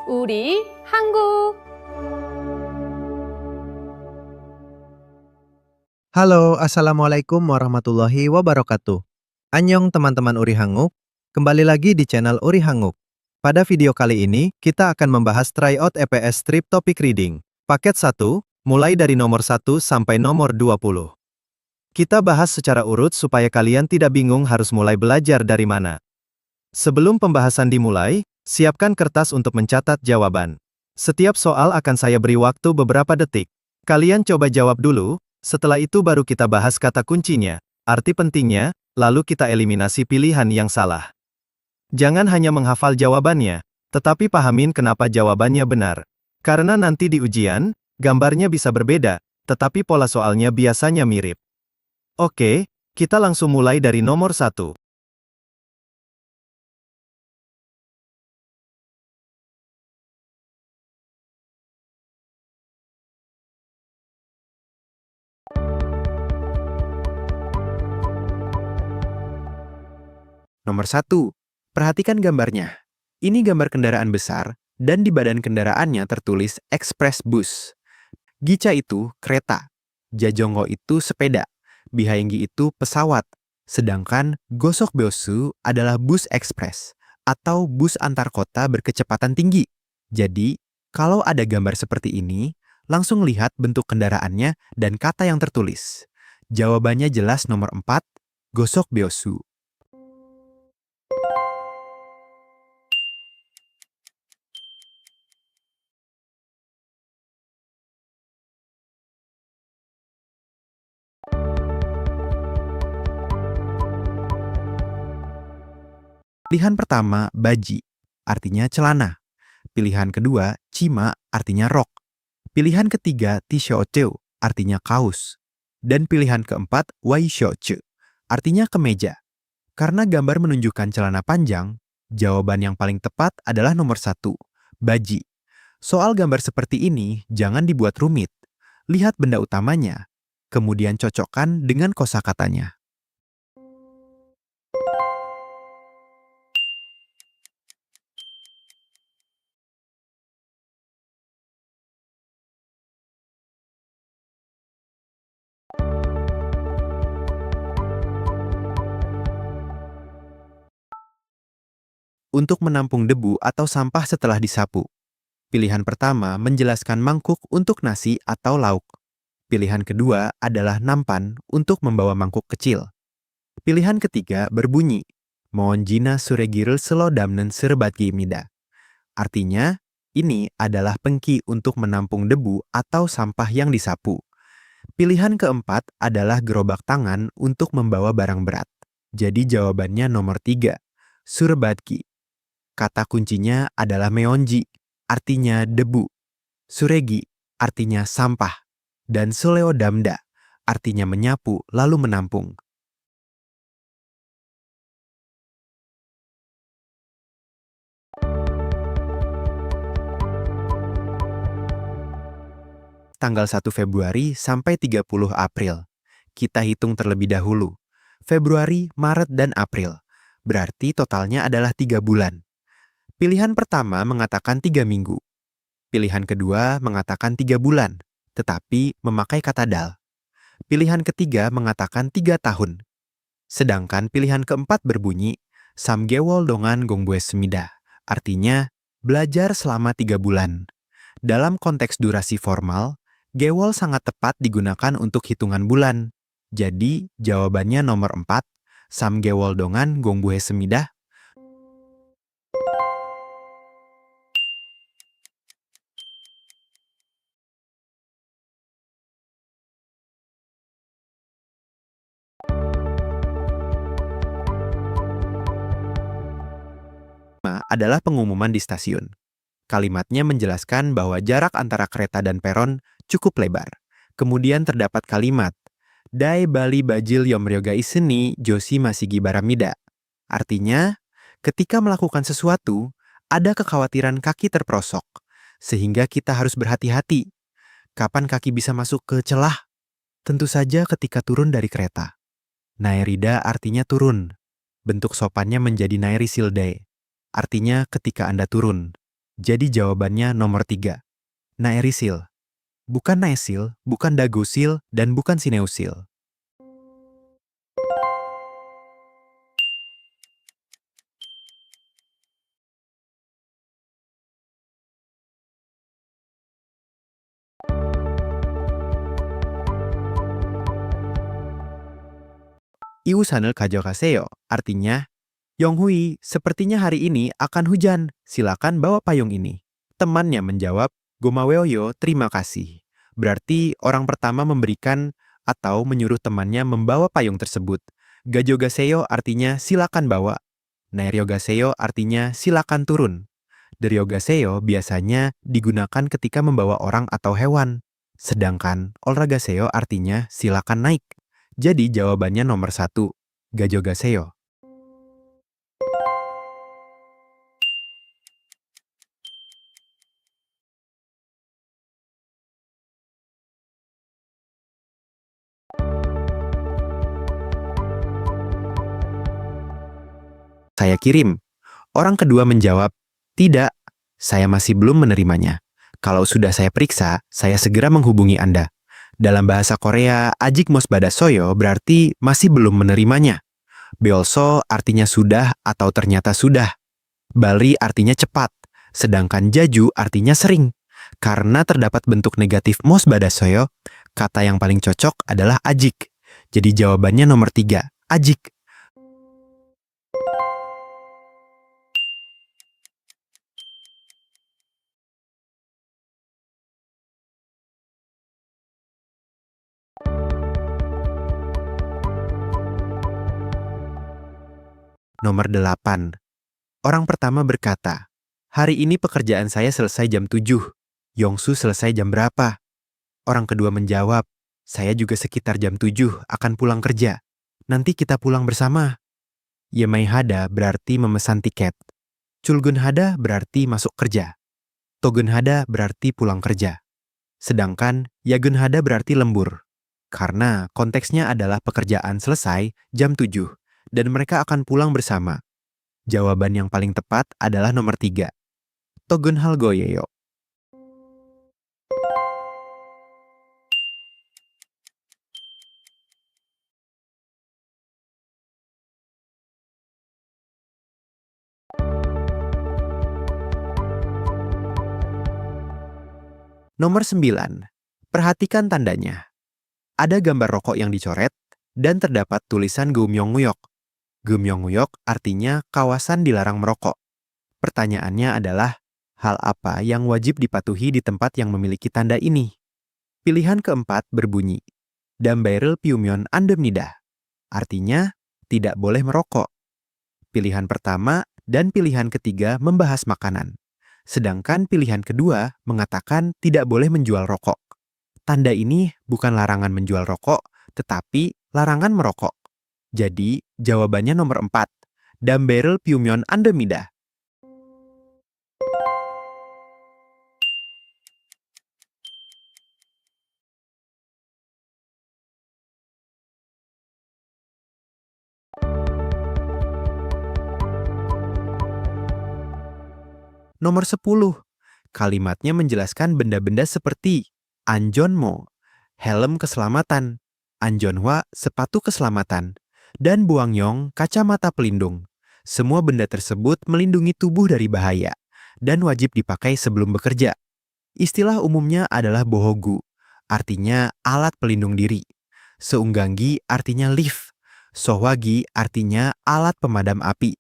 우리 한국. Halo, Assalamualaikum warahmatullahi wabarakatuh. Annyeong teman-teman Uri Hanguk, kembali lagi di channel Uri Hanguk. Pada video kali ini, kita akan membahas tryout EPS Strip Topic Reading, paket 1, mulai dari nomor 1 sampai nomor 20. Kita bahas secara urut supaya kalian tidak bingung harus mulai belajar dari mana. Sebelum pembahasan dimulai, siapkan kertas untuk mencatat jawaban. Setiap soal akan saya beri waktu beberapa detik. Kalian coba jawab dulu, setelah itu baru kita bahas kata kuncinya, arti pentingnya, lalu kita eliminasi pilihan yang salah. Jangan hanya menghafal jawabannya, tetapi pahamin kenapa jawabannya benar. Karena nanti di ujian, gambarnya bisa berbeda, tetapi pola soalnya biasanya mirip. Oke, kita langsung mulai dari nomor 1. Nomor 1. Perhatikan gambarnya. Ini gambar kendaraan besar, dan di badan kendaraannya tertulis Express Bus. Gica itu kereta, Jajonggo itu sepeda, Bihayenggi itu pesawat, sedangkan Gosok Beosu adalah bus ekspres, atau bus antar kota berkecepatan tinggi. Jadi, kalau ada gambar seperti ini, langsung lihat bentuk kendaraannya dan kata yang tertulis. Jawabannya jelas nomor 4, Gosok Beosu. Pilihan pertama, baji, artinya celana. Pilihan kedua, cima, artinya rok. Pilihan ketiga, tishochu, artinya kaos. Dan pilihan keempat, waishochu, artinya kemeja. Karena gambar menunjukkan celana panjang, jawaban yang paling tepat adalah nomor 1, baji. Soal gambar seperti ini, jangan dibuat rumit. Lihat benda utamanya, kemudian cocokkan dengan kosakatanya. Untuk menampung debu atau sampah setelah disapu. Pilihan pertama menjelaskan mangkuk untuk nasi atau lauk. Pilihan kedua adalah nampan untuk membawa mangkuk kecil. Pilihan ketiga berbunyi, Moonjina suregirul selodamnen serbatgimida. Artinya, ini adalah pengki untuk menampung debu atau sampah yang disapu. Pilihan keempat adalah gerobak tangan untuk membawa barang berat. Jadi jawabannya nomor 3, surbatki. Kata kuncinya adalah meonji, artinya debu. Suregi, artinya sampah. Dan soleodamda, artinya menyapu lalu menampung. Tanggal 1 Februari sampai 30 April. Kita hitung terlebih dahulu. Februari, Maret, dan April. Berarti totalnya adalah 3 bulan. Pilihan pertama mengatakan 3 minggu. Pilihan kedua mengatakan 3 bulan, tetapi memakai kata dal. Pilihan ketiga mengatakan 3 tahun. Sedangkan pilihan keempat berbunyi, samgewol dongan gongbue semida. Artinya, belajar selama 3 bulan. Dalam konteks durasi formal, gewol sangat tepat digunakan untuk hitungan bulan. Jadi, jawabannya nomor 4, samgewol dongan gongbue semida. Adalah pengumuman di stasiun. Kalimatnya menjelaskan bahwa jarak antara kereta dan peron cukup lebar. Kemudian terdapat kalimat, Dai Bali Bajil Yomryoga Iseni Joshi Masigi Baramida. Artinya, ketika melakukan sesuatu, ada kekhawatiran kaki terprosok, sehingga kita harus berhati-hati. Kapan kaki bisa masuk ke celah? Tentu saja ketika turun dari kereta. Naerida artinya turun. Bentuk sopannya menjadi naeri sildae. Artinya ketika Anda turun. Jadi jawabannya nomor 3. Naerisil. Bukan naesil, bukan dagosil, dan bukan sineusil. Iusanel kajokaseyo, artinya, Yonghui, sepertinya hari ini akan hujan, silakan bawa payung ini. Temannya menjawab, Gomaweoyo, terima kasih. Berarti orang pertama memberikan atau menyuruh temannya membawa payung tersebut. Gajogaseyo artinya silakan bawa. Nairyogaseyo artinya silakan turun. Deryogaseyo biasanya digunakan ketika membawa orang atau hewan. Sedangkan olragaseyo artinya silakan naik. Jadi jawabannya nomor 1, gajogaseyo. Saya kirim. Orang kedua menjawab, tidak, saya masih belum menerimanya. Kalau sudah saya periksa, saya segera menghubungi Anda. Dalam bahasa Korea, ajik mos badasoyo berarti masih belum menerimanya. Beolso artinya sudah atau ternyata sudah. Bali artinya cepat, sedangkan jaju artinya sering. Karena terdapat bentuk negatif mos badasoyo, kata yang paling cocok adalah ajik. Jadi jawabannya nomor 3, ajik. Nomor 8. Orang pertama berkata, hari ini pekerjaan saya selesai jam 7. Yongsu selesai jam berapa? Orang kedua menjawab, saya juga sekitar jam 7 akan pulang kerja. Nanti kita pulang bersama. Yemaihada berarti memesan tiket. Chulgunhada berarti masuk kerja. Togunhada berarti pulang kerja. Sedangkan Yagunhada berarti lembur. Karena konteksnya adalah pekerjaan selesai jam 7 dan mereka akan pulang bersama. Jawaban yang paling tepat adalah nomor 3. Togunhalgoyeyo. Nomor 9. Perhatikan tandanya. Ada gambar rokok yang dicoret dan terdapat tulisan Geumyongguyok. Geumyongguyok artinya kawasan dilarang merokok. Pertanyaannya adalah, hal apa yang wajib dipatuhi di tempat yang memiliki tanda ini? Pilihan keempat berbunyi, Dambairel piumyon andemnida. Artinya, tidak boleh merokok. Pilihan pertama dan pilihan ketiga membahas makanan. Sedangkan pilihan kedua mengatakan tidak boleh menjual rokok. Tanda ini bukan larangan menjual rokok, tetapi larangan merokok. Jadi, jawabannya nomor 4. Dambairel piumyon andemnida. Nomor 10. Kalimatnya menjelaskan benda-benda seperti anjonmo, helm keselamatan, anjonhwa, sepatu keselamatan, dan buangyong, kacamata pelindung. Semua benda tersebut melindungi tubuh dari bahaya dan wajib dipakai sebelum bekerja. Istilah umumnya adalah bohogu, artinya alat pelindung diri. Seungganggi artinya lift. Sohwagi artinya alat pemadam api.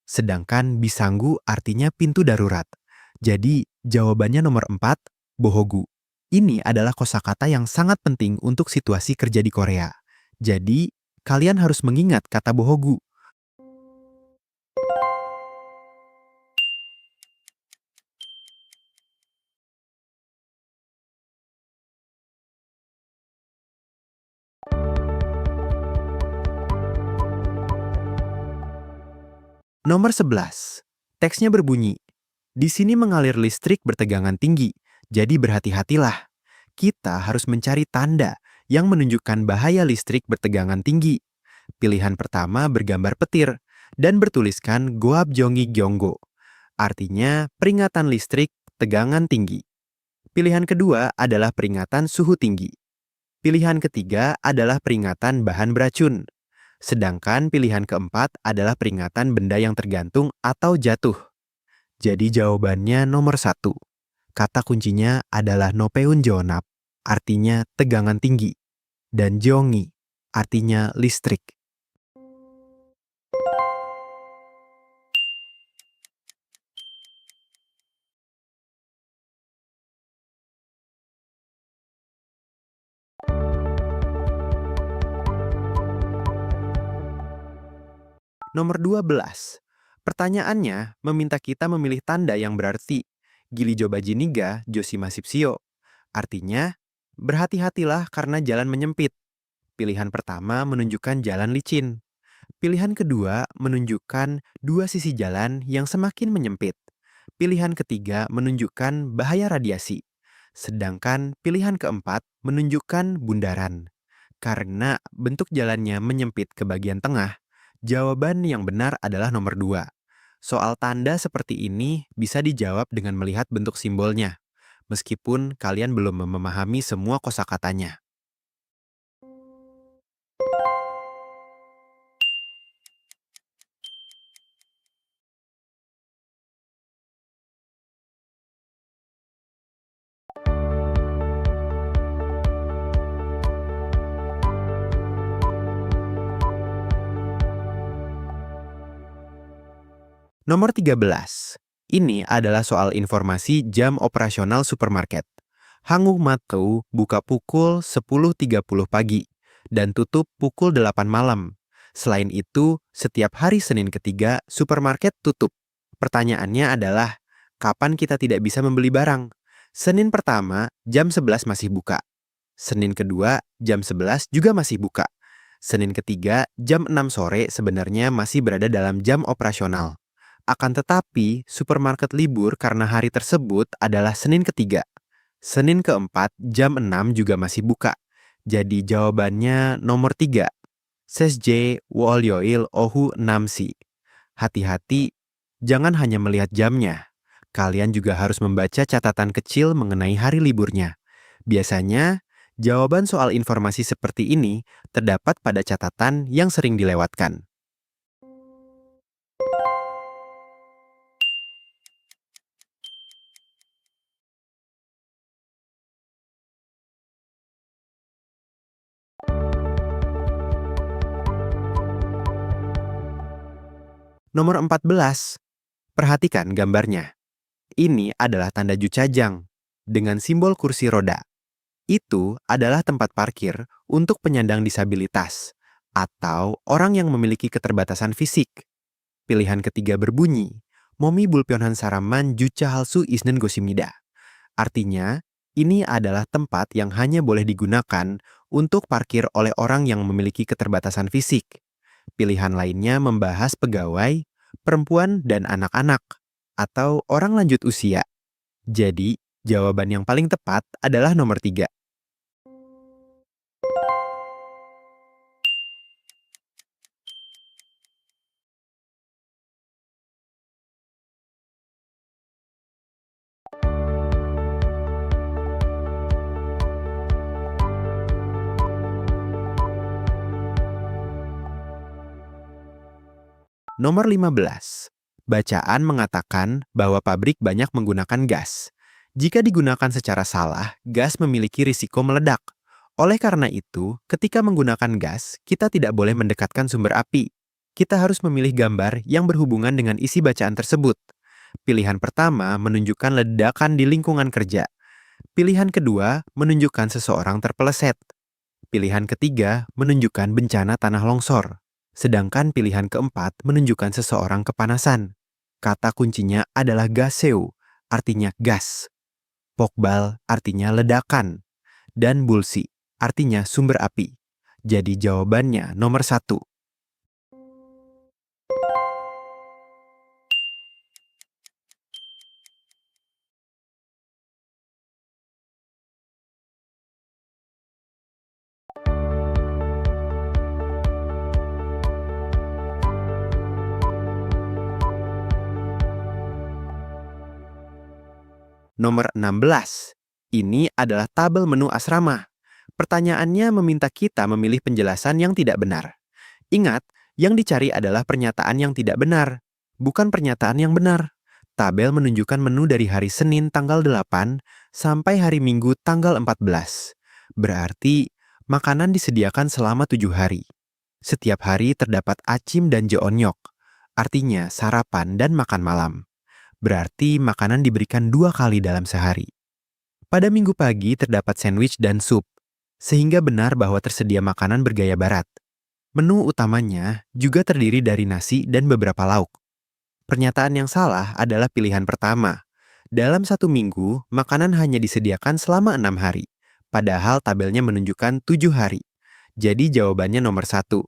Sedangkan bisanggu artinya pintu darurat. Jadi, jawabannya nomor 4, bohogu. Ini adalah kosakata yang sangat penting untuk situasi kerja di Korea. Jadi, kalian harus mengingat kata bohogu. Nomor 11. Teksnya berbunyi, di sini mengalir listrik bertegangan tinggi, jadi berhati-hatilah. Kita harus mencari tanda yang menunjukkan bahaya listrik bertegangan tinggi. Pilihan pertama bergambar petir dan bertuliskan Goab Jongi Gyonggo. artinya peringatan listrik tegangan tinggi. Pilihan kedua adalah peringatan suhu tinggi. Pilihan ketiga adalah peringatan bahan beracun. Sedangkan pilihan keempat adalah peringatan benda yang tergantung atau jatuh. Jadi jawabannya nomor 1. Kata kuncinya adalah nopeun jeonap, artinya tegangan tinggi, dan jeongi, artinya listrik. Nomor 12. Pertanyaannya meminta kita memilih tanda yang berarti Gilijo bajiniga josimasipsio. Artinya, berhati-hatilah karena jalan menyempit. Pilihan pertama menunjukkan jalan licin. Pilihan kedua menunjukkan dua sisi jalan yang semakin menyempit. Pilihan ketiga menunjukkan bahaya radiasi. Sedangkan pilihan keempat menunjukkan bundaran. Karena bentuk jalannya menyempit ke bagian tengah, jawaban yang benar adalah nomor 2. Soal tanda seperti ini bisa dijawab dengan melihat bentuk simbolnya, meskipun kalian belum memahami semua kosakatanya. Nomor 13. Ini adalah soal informasi jam operasional supermarket. Hanguk Mateu buka pukul 10.30 pagi dan tutup pukul 8 malam. Selain itu, setiap hari Senin ketiga supermarket tutup. Pertanyaannya adalah, kapan kita tidak bisa membeli barang? Senin pertama, jam 11 masih buka. Senin kedua, jam 11 juga masih buka. Senin ketiga, jam 6 sore sebenarnya masih berada dalam jam operasional. Akan tetapi, supermarket libur karena hari tersebut adalah Senin ketiga. Senin keempat, jam 6 juga masih buka. Jadi jawabannya nomor 3. Sesje wolyoil ohu namsi. Hati-hati, jangan hanya melihat jamnya. Kalian juga harus membaca catatan kecil mengenai hari liburnya. Biasanya, jawaban soal informasi seperti ini terdapat pada catatan yang sering dilewatkan. Nomor 14. Perhatikan gambarnya. Ini adalah tanda Jucajang dengan simbol kursi roda. Itu adalah tempat parkir untuk penyandang disabilitas atau orang yang memiliki keterbatasan fisik. Pilihan ketiga berbunyi, Momi Bulpyeonhan Saraman Jucha Halsu Isnen Gosimida. Artinya, ini adalah tempat yang hanya boleh digunakan untuk parkir oleh orang yang memiliki keterbatasan fisik. Pilihan lainnya membahas pegawai, perempuan, dan anak-anak, atau orang lanjut usia. Jadi, jawaban yang paling tepat adalah nomor 3. Nomor 15. Bacaan mengatakan bahwa pabrik banyak menggunakan gas. Jika digunakan secara salah, gas memiliki risiko meledak. Oleh karena itu, ketika menggunakan gas, kita tidak boleh mendekatkan sumber api. Kita harus memilih gambar yang berhubungan dengan isi bacaan tersebut. Pilihan pertama menunjukkan ledakan di lingkungan kerja. Pilihan kedua menunjukkan seseorang terpeleset. Pilihan ketiga menunjukkan bencana tanah longsor. Sedangkan pilihan keempat menunjukkan seseorang kepanasan. Kata kuncinya adalah gaseu, artinya gas. Pokbal artinya ledakan. Dan bulsi artinya sumber api. Jadi jawabannya nomor 1. Nomor 16. Ini adalah tabel menu asrama. Pertanyaannya meminta kita memilih penjelasan yang tidak benar. Ingat, yang dicari adalah pernyataan yang tidak benar, bukan pernyataan yang benar. Tabel menunjukkan menu dari hari Senin tanggal 8 sampai hari Minggu tanggal 14. Berarti, makanan disediakan selama 7 hari. Setiap hari terdapat acim dan jeonyok, artinya sarapan dan makan malam. Berarti makanan diberikan 2 kali dalam sehari. Pada minggu pagi terdapat sandwich dan sup, sehingga benar bahwa tersedia makanan bergaya barat. Menu utamanya juga terdiri dari nasi dan beberapa lauk. Pernyataan yang salah adalah pilihan pertama. Dalam 1 minggu, makanan hanya disediakan selama 6 hari, padahal tabelnya menunjukkan 7 hari. Jadi jawabannya nomor 1.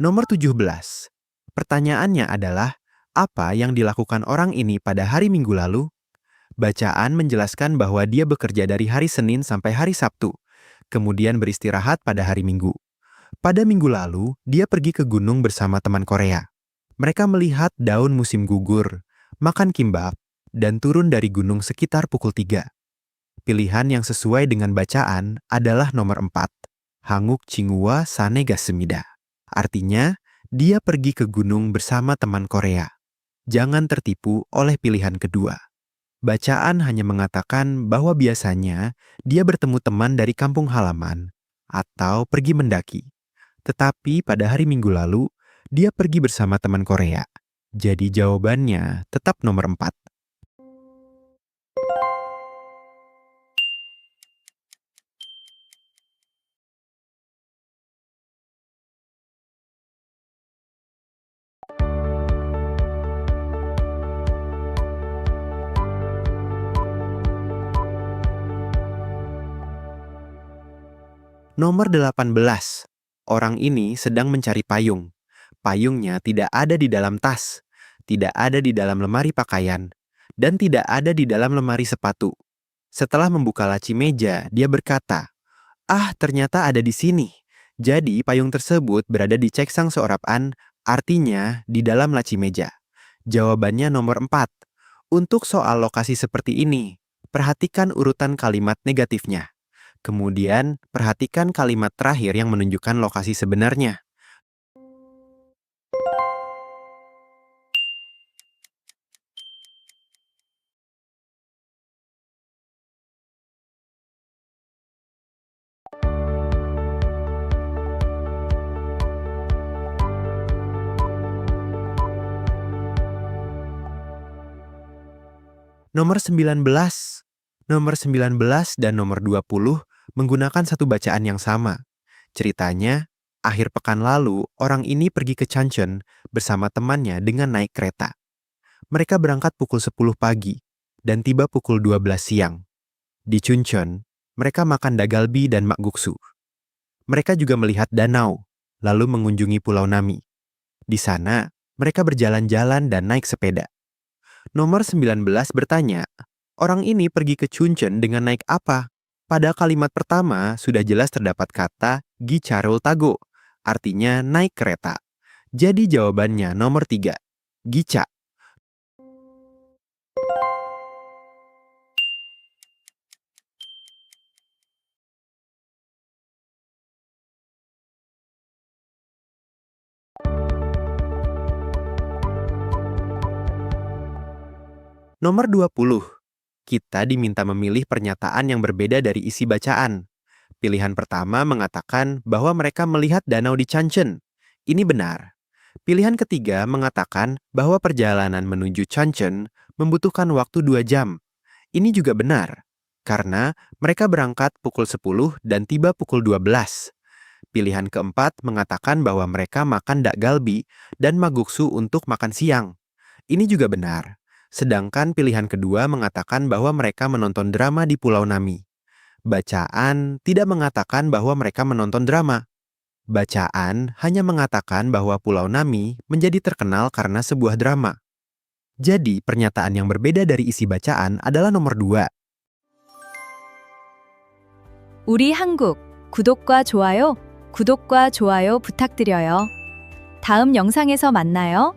Nomor 17. Pertanyaannya adalah, apa yang dilakukan orang ini pada hari Minggu lalu? Bacaan menjelaskan bahwa dia bekerja dari hari Senin sampai hari Sabtu, kemudian beristirahat pada hari Minggu. Pada minggu lalu, dia pergi ke gunung bersama teman Korea. Mereka melihat daun musim gugur, makan kimbap, dan turun dari gunung sekitar pukul 3. Pilihan yang sesuai dengan bacaan adalah nomor 4. Hanguk Chingua Sane Gasemida. Artinya, dia pergi ke gunung bersama teman Korea. Jangan tertipu oleh pilihan kedua. Bacaan hanya mengatakan bahwa biasanya dia bertemu teman dari kampung halaman atau pergi mendaki. Tetapi pada hari Minggu lalu, dia pergi bersama teman Korea. Jadi jawabannya tetap nomor 4. Nomor 18. Orang ini sedang mencari payung. Payungnya tidak ada di dalam tas, tidak ada di dalam lemari pakaian, dan tidak ada di dalam lemari sepatu. Setelah membuka laci meja, dia berkata, "Ah, ternyata ada di sini." Jadi, payung tersebut berada di ceksang seorapan, artinya di dalam laci meja. Jawabannya nomor 4. Untuk soal lokasi seperti ini, perhatikan urutan kalimat negatifnya. Kemudian, perhatikan kalimat terakhir yang menunjukkan lokasi sebenarnya. Nomor 19. Nomor 19 dan nomor 20 menggunakan satu bacaan yang sama. Ceritanya, akhir pekan lalu orang ini pergi ke Changchun bersama temannya dengan naik kereta. Mereka berangkat pukul 10 pagi dan tiba pukul 12 siang. Di Chuncheon, mereka makan dagalbi dan makguksu. Mereka juga melihat danau, lalu mengunjungi Pulau Nami. Di sana, mereka berjalan-jalan dan naik sepeda. Nomor 19 bertanya, orang ini pergi ke Chuncheon dengan naik apa? Pada kalimat pertama sudah jelas terdapat kata Gicharul Tago, artinya naik kereta. Jadi jawabannya nomor 3, Gicha. Nomor 20. Kita diminta memilih pernyataan yang berbeda dari isi bacaan. Pilihan pertama mengatakan bahwa mereka melihat danau di Changchun. Ini benar. Pilihan ketiga mengatakan bahwa perjalanan menuju Changchun membutuhkan waktu 2 jam. Ini juga benar, karena mereka berangkat pukul 10 dan tiba pukul 12. Pilihan keempat mengatakan bahwa mereka makan dakgalbi dan maguksu untuk makan siang. Ini juga benar. Sedangkan pilihan kedua mengatakan bahwa mereka menonton drama di Pulau Nami. Bacaan tidak mengatakan bahwa mereka menonton drama. Bacaan hanya mengatakan bahwa Pulau Nami menjadi terkenal karena sebuah drama. Jadi, pernyataan yang berbeda dari isi bacaan adalah nomor 2. 우리 한국 구독과 좋아요 부탁드려요. 다음 영상에서 만나요.